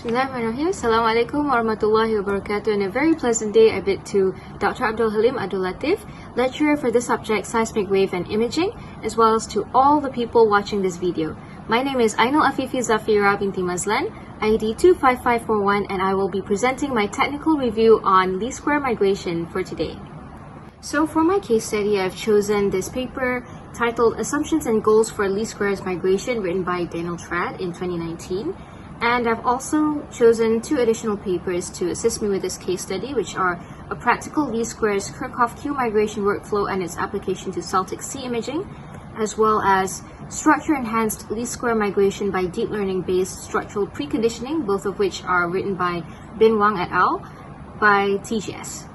Bismillahirrahmanirrahim. Assalamualaikum warahmatullahi wabarakatuh, and a very pleasant day I bid to Dr. Abdul Halim Latif, lecturer for the subject Seismic Wave and Imaging, as well as to all the people watching this video. My name is Ainul Afifi Zafirah binti Mazlan, ID 25541, and I will be presenting my technical review on least square migration for today. So for my case study, I've chosen this paper titled Assumptions and Goals for Least Squares Migration, written by Daniel Trad in 2019. And I've also chosen two additional papers to assist me with this case study, which are a practical least squares Kirchhoff Q migration workflow and its application to Celtic sea imaging, as well as structure-enhanced least square migration by deep learning-based structural preconditioning, both of which are written by Bin Wang et al. By TGS.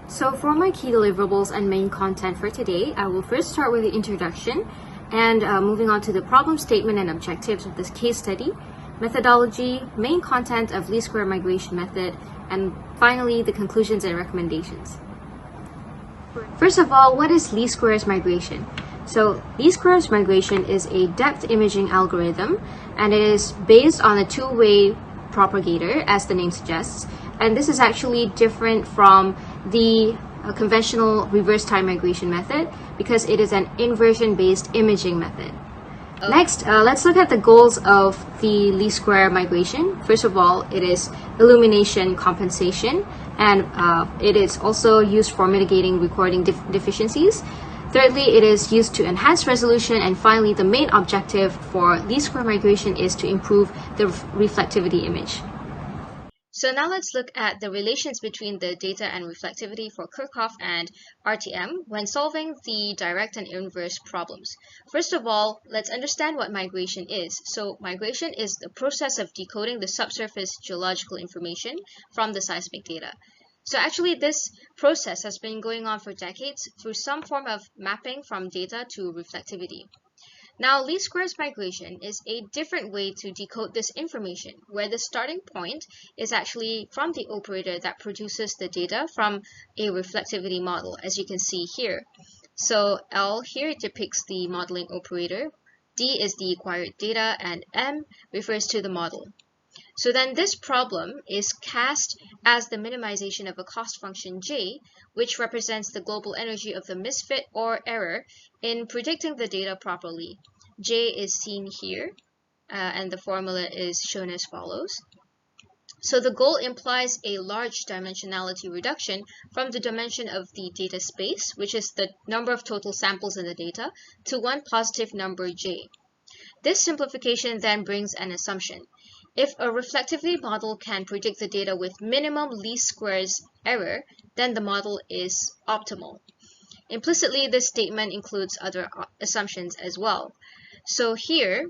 So for my key deliverables and main content for today, I will first start with the introduction and moving on to the problem statement and objectives of this case study, methodology, main content of least square migration method, and finally the conclusions and recommendations. First of all, what is least squares migration? So least squares migration is a depth imaging algorithm, and it is based on a two-way propagator, as the name suggests, and this is actually different from the conventional reverse time migration method because it is an inversion-based imaging method. Next, let's look at the goals of the least square migration. First of all, it is illumination compensation, and it is also used for mitigating recording deficiencies. Thirdly, it is used to enhance resolution, and finally, the main objective for least square migration is to improve the reflectivity image. So now let's look at the relations between the data and reflectivity for Kirchhoff and RTM when solving the direct and inverse problems. First of all, let's understand what migration is. So migration is the process of decoding the subsurface geological information from the seismic data. So actually this process has been going on for decades through some form of mapping from data to reflectivity. Now, least squares migration is a different way to decode this information, where the starting point is actually from the operator that produces the data from a reflectivity model, as you can see here. So L here depicts the modeling operator, D is the acquired data, and M refers to the model. So then this problem is cast as the minimization of a cost function J, which represents the global energy of the misfit or error in predicting the data properly. J is seen here, and the formula is shown as follows. So the goal implies a large dimensionality reduction from the dimension of the data space, which is the number of total samples in the data, to one positive number J. This simplification then brings an assumption. If a reflectivity model can predict the data with minimum least squares error, then the model is optimal. Implicitly, this statement includes other assumptions as well. So here,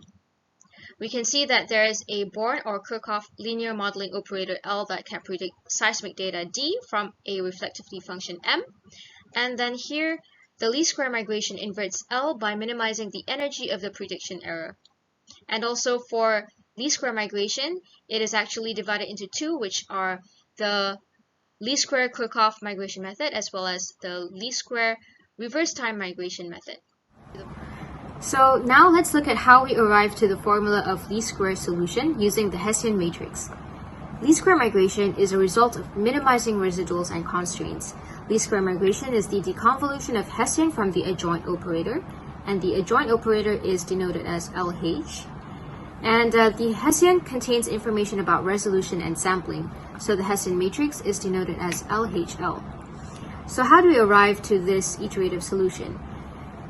we can see that there is a Born or Kirchhoff linear modeling operator L that can predict seismic data D from a reflectivity function M. And then here, the least square migration inverts L by minimizing the energy of the prediction error. And also for least square migration, it is actually divided into two, which are the least square Kirchhoff migration method as well as the least square reverse time migration method. So now let's look at how we arrive to the formula of least square solution using the Hessian matrix. Least square migration is a result of minimizing residuals and constraints. Least square migration is the deconvolution of Hessian from the adjoint operator, and the adjoint operator is denoted as LH. And the Hessian contains information about resolution and sampling, so the Hessian matrix is denoted as LHL. So how do we arrive to this iterative solution?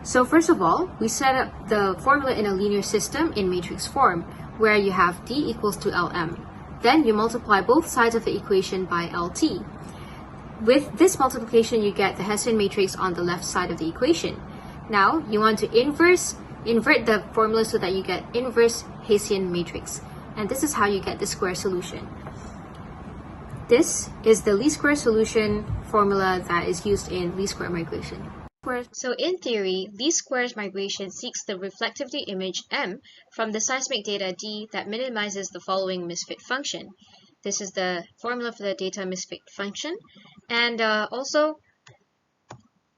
So first of all, we set up the formula in a linear system in matrix form, where you have D equals to LM. Then you multiply both sides of the equation by LT. With this multiplication, you get the Hessian matrix on the left side of the equation. Now, you want to invert the formula so that you get inverse Hessian matrix. And this is how you get the square solution. This is the least square solution formula that is used in least square migration. So in theory, least squares migration seeks the reflectivity image M from the seismic data D that minimizes the following misfit function. This is the formula for the data misfit function. And also,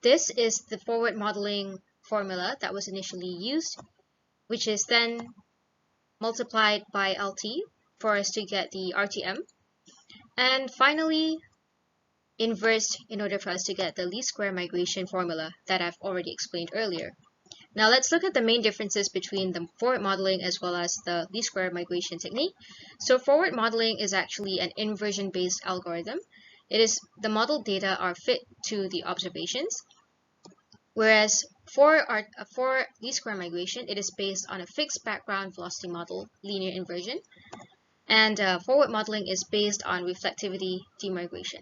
this is the forward modeling formula that was initially used, which is then multiplied by LT for us to get the RTM. And finally, inversed in order for us to get the least square migration formula that I've already explained earlier. Now let's look at the main differences between the forward modeling as well as the least square migration technique. So forward modeling is actually an inversion-based algorithm. The model data are fit to the observations, whereas for least square migration, it is based on a fixed background velocity model, linear inversion, and forward modeling is based on reflectivity demigration.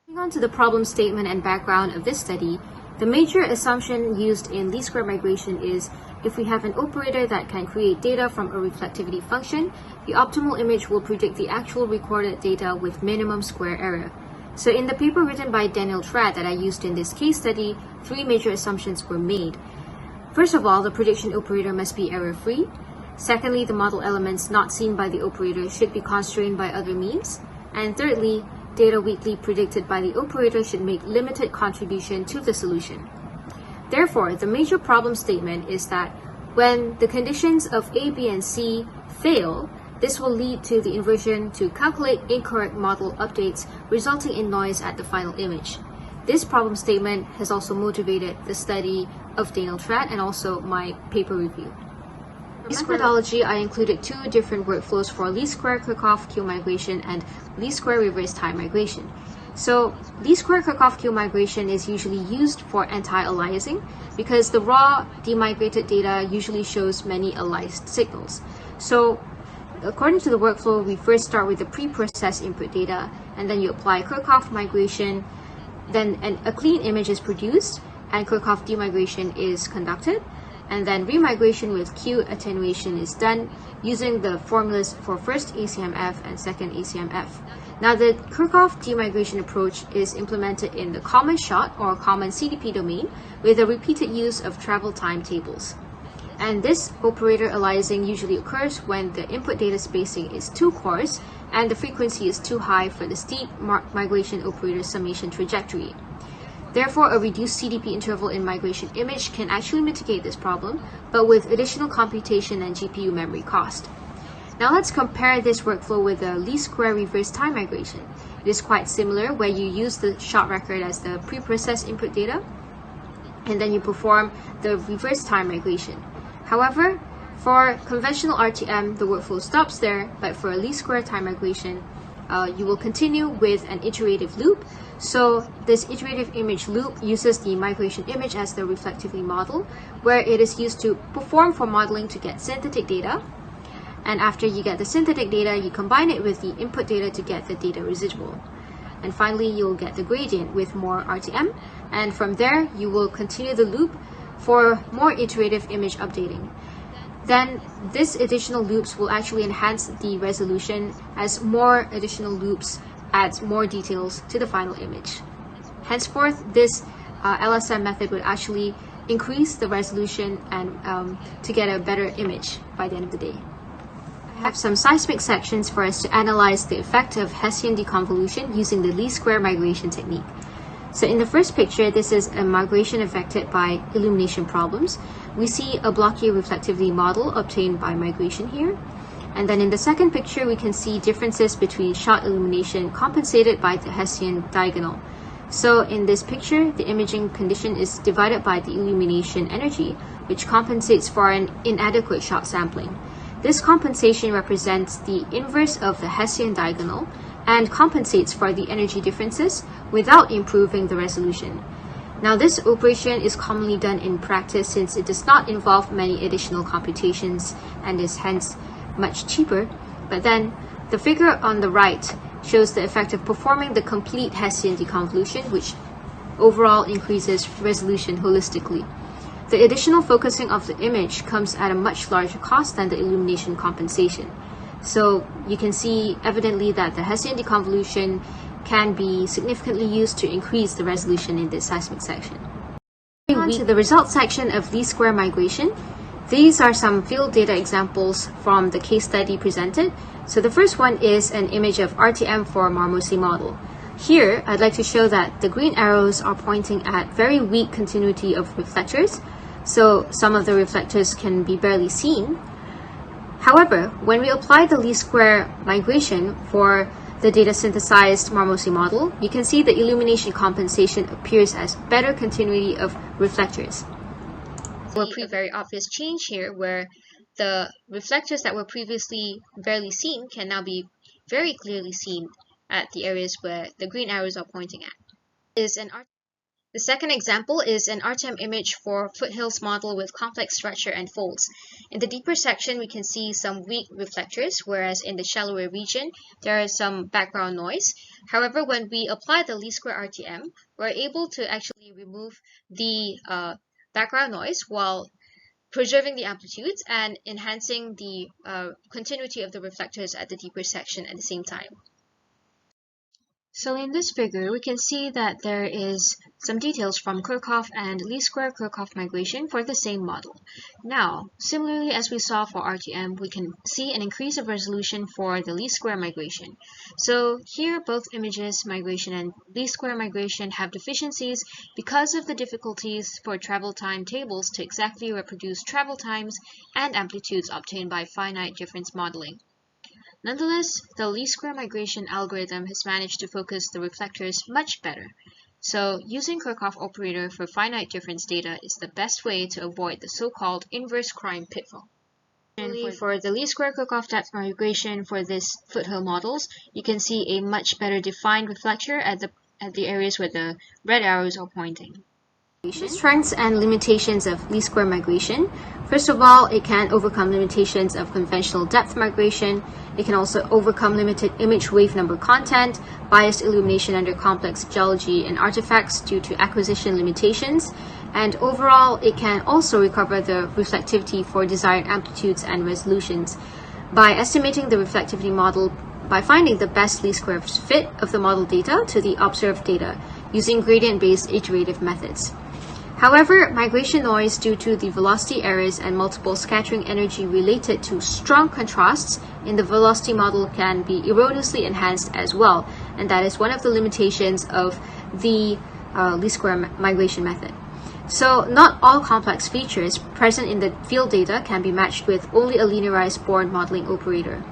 Moving on to the problem statement and background of this study, the major assumption used in least square migration is if we have an operator that can create data from a reflectivity function, the optimal image will predict the actual recorded data with minimum square error. So in the paper written by Daniel Tratt that I used in this case study, 3 major assumptions were made. First of all, the prediction operator must be error-free. Secondly, the model elements not seen by the operator should be constrained by other means. And thirdly, data weakly predicted by the operator should make limited contribution to the solution. Therefore, the major problem statement is that when the conditions of A, B, and C fail, this will lead to the inversion to calculate incorrect model updates, resulting in noise at the final image. This problem statement has also motivated the study of Daniel Tratt and also my paper review. For methodology, I included 2 different workflows for least square Kirchhoff queue migration and least square reverse time migration. So least square Kirchhoff queue migration is usually used for anti-aliasing because the raw demigrated data usually shows many aliased signals. So according to the workflow, we first start with the pre-processed input data, and then you apply Kirchhoff migration, then a clean image is produced and Kirchhoff demigration is conducted, and then remigration with Q attenuation is done using the formulas for first ACMF and second ACMF. Now the Kirchhoff demigration approach is implemented in the common shot or common CDP domain with a repeated use of travel time tables. And this operator aliasing usually occurs when the input data spacing is too coarse and the frequency is too high for the steep migration operator summation trajectory. Therefore, a reduced CDP interval in migration image can actually mitigate this problem, but with additional computation and GPU memory cost. Now let's compare this workflow with the least square reverse time migration. It is quite similar, where you use the shot record as the pre-processed input data, and then you perform the reverse time migration. However, for conventional RTM, the workflow stops there, but for a least square time migration, you will continue with an iterative loop. So this iterative image loop uses the migration image as the reflectivity model, where it is used to perform for modeling to get synthetic data. And after you get the synthetic data, you combine it with the input data to get the data residual. And finally, you'll get the gradient with more RTM. And from there, you will continue the loop for more iterative image updating. Then this additional loops will actually enhance the resolution as more additional loops adds more details to the final image. Henceforth, this LSM method would actually increase the resolution and to get a better image by the end of the day. I have some seismic sections for us to analyze the effect of Hessian deconvolution using the least square migration technique. So in the first picture, this is a migration affected by illumination problems. We see a blocky reflectivity model obtained by migration here. And then in the second picture, we can see differences between shot illumination compensated by the Hessian diagonal. So in this picture, the imaging condition is divided by the illumination energy, which compensates for an inadequate shot sampling. This compensation represents the inverse of the Hessian diagonal and compensates for the energy differences without improving the resolution. Now this operation is commonly done in practice since it does not involve many additional computations and is hence much cheaper. But then the figure on the right shows the effect of performing the complete Hessian deconvolution, which overall increases resolution holistically. The additional focusing of the image comes at a much larger cost than the illumination compensation. So you can see evidently that the Hessian deconvolution can be significantly used to increase the resolution in this seismic section. Moving on to the results section of least square migration. These are some field data examples from the case study presented. So the first one is an image of RTM for Marmosey model. Here, I'd like to show that the green arrows are pointing at very weak continuity of reflectors. So some of the reflectors can be barely seen. However, when we apply the least square migration for the data synthesized Marmoset model, you can see the illumination compensation appears as better continuity of reflectors. A very obvious change here where the reflectors that were previously barely seen can now be very clearly seen at the areas where the green arrows are pointing at. The second example is an RTM image for foothills model with complex structure and folds. In the deeper section, we can see some weak reflectors, whereas in the shallower region, there is some background noise. However, when we apply the least square RTM, we're able to actually remove the background noise while preserving the amplitudes and enhancing the continuity of the reflectors at the deeper section at the same time. So in this figure, we can see that there is some details from Kirchhoff and least square Kirchhoff migration for the same model. Now, similarly as we saw for RTM, we can see an increase of resolution for the least square migration. So here, both images migration and least square migration have deficiencies because of the difficulties for travel time tables to exactly reproduce travel times and amplitudes obtained by finite difference modeling. Nonetheless, the least square migration algorithm has managed to focus the reflectors much better. So, using Kirchhoff operator for finite difference data is the best way to avoid the so-called inverse crime pitfall. And for the least square Kirchhoff depth migration for this foothill models, you can see a much better defined reflector at the areas where the red arrows are pointing. Strengths and limitations of least square migration. First of all, it can overcome limitations of conventional depth migration. It can also overcome limited image wave number content, biased illumination under complex geology and artifacts due to acquisition limitations, and overall, it can also recover the reflectivity for desired amplitudes and resolutions. By estimating the reflectivity model by finding the best least square fit of the model data to the observed data using gradient-based iterative methods. However, migration noise due to the velocity errors and multiple scattering energy related to strong contrasts in the velocity model can be erroneously enhanced as well, and that is one of the limitations of the least square migration method. So, not all complex features present in the field data can be matched with only a linearized Born modeling operator.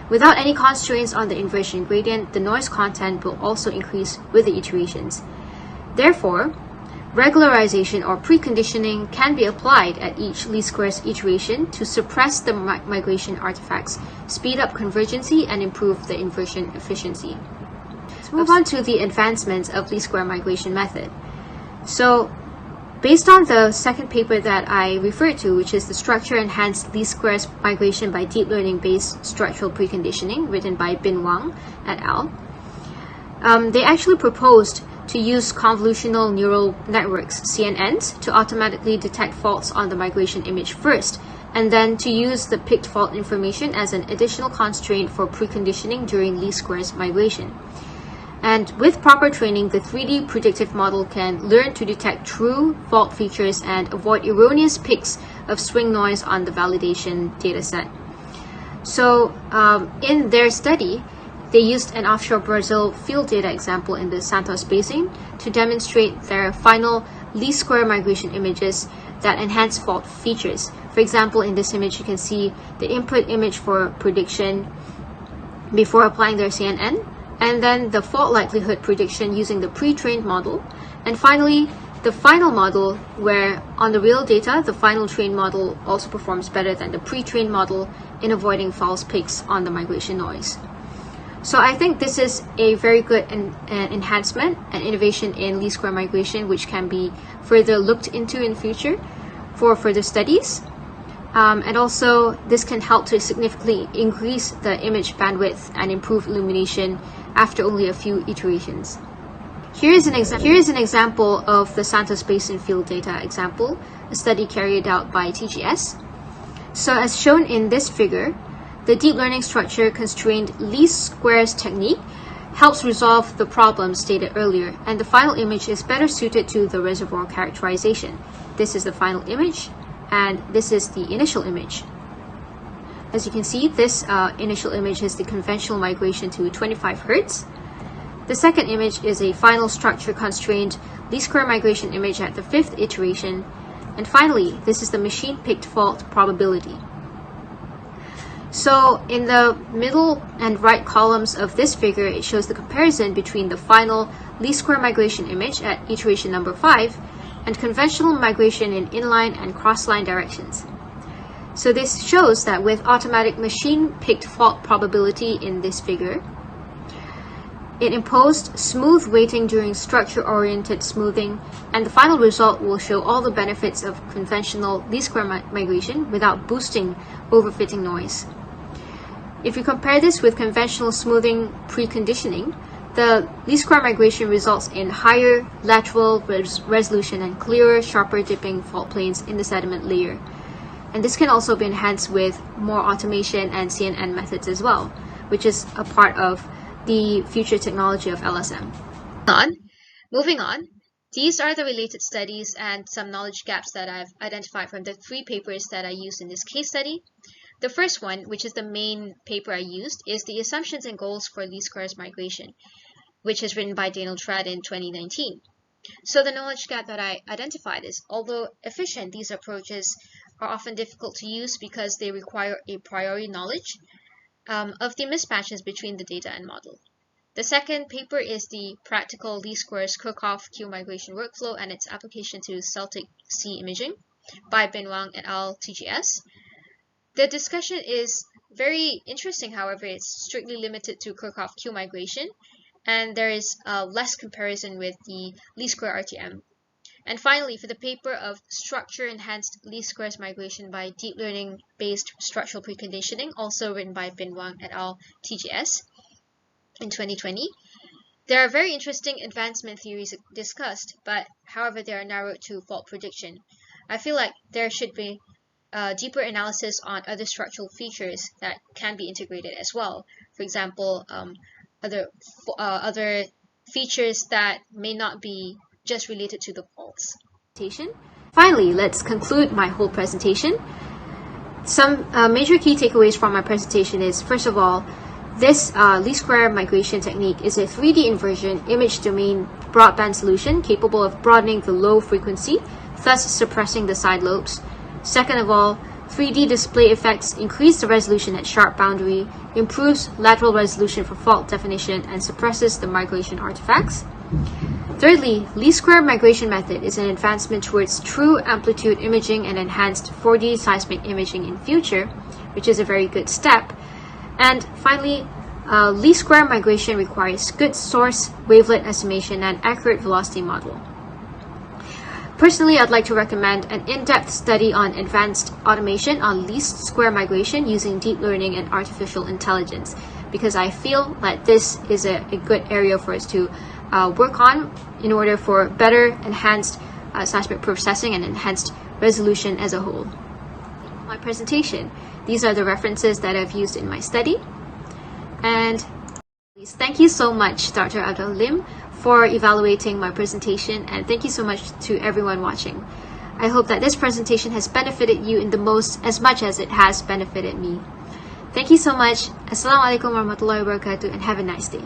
Without any constraints on the inversion gradient, the noise content will also increase with the iterations. Therefore, regularization or preconditioning can be applied at each least squares iteration to suppress the migration artifacts, speed up convergency, and improve the inversion efficiency. Let's move on to the advancements of least square migration method. So, based on the second paper that I referred to, which is the structure-enhanced least squares migration by deep learning-based structural preconditioning, written by Bin Wang et al., they actually proposed to use convolutional neural networks, CNNs, to automatically detect faults on the migration image first, and then to use the picked fault information as an additional constraint for preconditioning during least squares migration. And with proper training, the 3D predictive model can learn to detect true fault features and avoid erroneous picks of swing noise on the validation dataset. So, in their study, they used an offshore Brazil field data example in the Santos Basin to demonstrate their final least square migration images that enhance fault features. For example, in this image, you can see the input image for prediction before applying their CNN, and then the fault likelihood prediction using the pre-trained model, and finally, the final model where on the real data, the final trained model also performs better than the pre-trained model in avoiding false picks on the migration noise. So I think this is a very good enhancement and innovation in least square migration, which can be further looked into in the future for further studies. And also, this can help to significantly increase the image bandwidth and improve illumination after only a few iterations. Here is an example of the Santos Basin field data example, a study carried out by TGS. So as shown in this figure, the deep learning structure constrained least squares technique helps resolve the problem stated earlier, and the final image is better suited to the reservoir characterization. This is the final image, and this is the initial image. As you can see, this initial image is the conventional migration to 25 Hz. The second image is a final structure constrained least square migration image at the 5th iteration. And finally, this is the machine picked fault probability. So in the middle and right columns of this figure, it shows the comparison between the final least square migration image at iteration number 5 and conventional migration in inline and cross-line directions. So this shows that with automatic machine-picked fault probability in this figure, it imposed smooth weighting during structure-oriented smoothing, and the final result will show all the benefits of conventional least square migration without boosting overfitting noise. If you compare this with conventional smoothing preconditioning, the least square migration results in higher lateral resolution and clearer, sharper dipping fault planes in the sediment layer. And this can also be enhanced with more automation and CNN methods as well, which is a part of the future technology of LSM. Moving on, these are the related studies and some knowledge gaps that I've identified from the 3 papers that I used in this case study. The first one, which is the main paper I used, is the Assumptions and Goals for Least Squares Migration, which is written by Daniel Trad in 2019. So the knowledge gap that I identified is, although efficient, these approaches are often difficult to use because they require a priori knowledge of the mismatches between the data and model. The second paper is the Practical Least Squares Kirchhoff Q Migration Workflow and its Application to Celtic Sea Imaging by Bin Wang et al. TGS. The discussion is very interesting, however, it's strictly limited to Kirchhoff Q migration, and there is less comparison with the least square RTM. And finally, for the paper of Structure-Enhanced Least Squares Migration by Deep Learning-Based Structural Preconditioning, also written by Bin Wang et al. TGS in 2020, there are very interesting advancement theories discussed, but however, they are narrowed to fault prediction. I feel like there should be deeper analysis on other structural features that can be integrated as well. For example, other features that may not be just related to the faults. Finally, let's conclude my whole presentation. Some major key takeaways from my presentation is, first of all, this least square migration technique is a 3D inversion image domain broadband solution capable of broadening the low frequency, thus suppressing the side lobes. Second of all, 3D display effects increase the resolution at sharp boundary, improves lateral resolution for fault definition, and suppresses the migration artifacts. Thirdly, least square migration method is an advancement towards true amplitude imaging and enhanced 4D seismic imaging in future, which is a very good step. And finally, least square migration requires good source wavelet estimation and accurate velocity model. Personally, I'd like to recommend an in-depth study on advanced automation on least square migration using deep learning and artificial intelligence, because I feel that this is a good area for us to work on in order for better enhanced seismic processing and enhanced resolution as a whole. My presentation, these are the references that I've used in my study. And thank you so much, Dr. Abdul, for evaluating my presentation, and thank you so much to everyone watching. I hope that this presentation has benefited you as much as it has benefited me. Thank you so much. Assalamualaikum warahmatullahi wabarakatuh, and have a nice day.